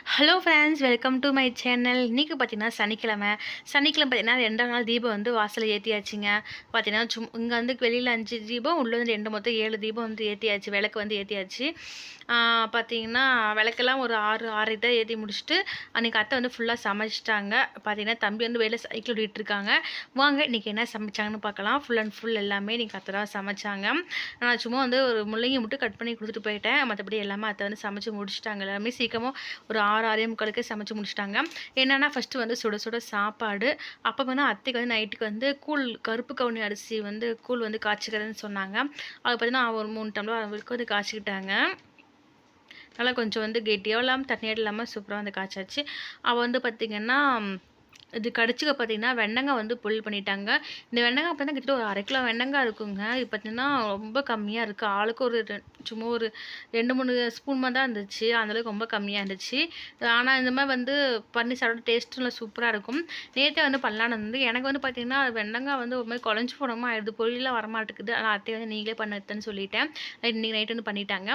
Hello friends, welcome to my channel. இன்றைக்கி பார்த்தீங்கன்னா சனிக்கிழமை பார்த்தீங்கன்னா 2ஆம் நாள் தீபம் வந்து வாசலில் ஏற்றியாச்சுங்க. பார்த்தீங்கன்னா இங்கே வந்து வெளியில் 5 தீபம், உள்ளே வந்து 2 மொத்தம் 7 தீபம் வந்து ஏற்றியாச்சு. விளக்கு வந்து ஏற்றியாச்சு. பார்த்தீங்கன்னா விளக்கெல்லாம் ஒரு 6 தான் ஏற்றி முடிச்சுட்டு அன்றைக்கி அத்தை வந்து ஃபுல்லாக சமைச்சிட்டாங்க. பார்த்தீங்கன்னா தம்பி வந்து வெளியில் சைக்கிள் ஓட்டிகிட்டு இருக்காங்க. வாங்க இன்றைக்கி என்ன சமைச்சாங்கன்னு பார்க்கலாம். ஃபுல் அண்ட் ஃபுல் எல்லாமே இன்றைக்கி அத்தை தான் சமைச்சாங்க. நான் சும்மா வந்து ஒரு முள்ளங்கி மட்டும் கட் பண்ணி கொடுத்துட்டு போயிட்டேன். மற்றபடி எல்லாமே அத்தை வந்து சமைச்சு முடிச்சிட்டாங்க. எல்லாமே சீக்கிரமாக ஒரு 6:45க்கே சமைச்சு முடிச்சிட்டாங்க. என்னென்னா ஃபஸ்ட்டு வந்து சுட சுட சாப்பாடு. அப்போ வந்து அத்தைக்கு வந்து நைட்டுக்கு வந்து கருப்பு கவுனி அரிசி வந்து கூழ் வந்து காய்ச்சிக்கிறதுன்னு சொன்னாங்க. அது பார்த்தீங்கன்னா ஒரு 3 டம்ளர் அளவுக்கு வந்து காய்ச்சிக்கிட்டாங்க. நல்லா கொஞ்சம் வந்து கெட்டியாக இல்லாமல் தண்ணியாக இல்லாமல் சூப்பராக வந்து காய்ச்சாச்சு. அவள் வந்து பார்த்திங்கன்னா இது கடிச்சிக்க பார்த்தீங்கன்னா வெண்டங்காய் வந்து பொரியல் பண்ணிட்டாங்க. இந்த வெண்டங்காய் பார்த்தீங்கன்னா கிட்டத்தட்ட ஒரு 1/2 கிலோ வெண்டங்காய் இருக்குங்க. இது பார்த்தீங்கன்னா ரொம்ப கம்மியாக இருக்குது. ஆளுக்கு ஒரு சும்மா ஒரு 2, 3 ஸ்பூன் தான் இருந்துச்சு. அந்தளவுக்கு ரொம்ப கம்மியாக இருந்துச்சு. ஆனால் இந்த மாதிரி வந்து பண்ணி சாப்பிட டேஸ்ட்டும் சூப்பராக இருக்கும். நேற்றே வந்து பண்ணலான்னு வந்து எனக்கு வந்து பார்த்திங்கன்னா வெண்டங்காய் வந்து ஒரு மாதிரி குழஞ்சி போடாமல் ஆயிடுது. பொரியலாம் வரமாட்டேக்குது. ஆனால் அத்தையை வந்து நீங்களே பண்ணுறதுன்னு சொல்லிட்டேன். இன்றைக்கி நைட்டு வந்து பண்ணிட்டாங்க.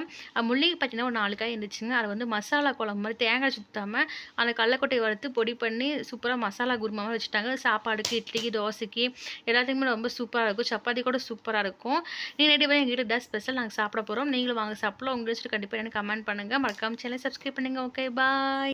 முள்ளங்கி பார்த்திங்கன்னா ஒரு 4 காய் இருந்துச்சுங்க. அதை வந்து மசாலா குழம்பு மாதிரி தேங்காய் சுத்தாமல் அந்த கடலக்கொட்டையை வறுத்து பொடி பண்ணி சூப்பராக மசாலா குருமா வச்சுட்டாங்க. சாப்பாடுக்கு, இட்லிக்கு, தோசைக்கு எல்லாத்துக்குமே ரொம்ப சூப்பராக இருக்கும். சப்பாத்தி கூட சூப்பராக இருக்கும். நைட்டு எங்கள் வீட்டில் இதான் ஸ்பெஷல். நாங்கள் சாப்பிட போகிறோம். நீங்களும் வாங்க சாப்பிடலாம். உங்களுக்கு கண்டிப்பாக எனக்கு கமெண்ட் பண்ணுங்கள். மறக்காம சேனலை சப்ஸ்கிரைப் பண்ணுங்கள். ஓகே, பாய்.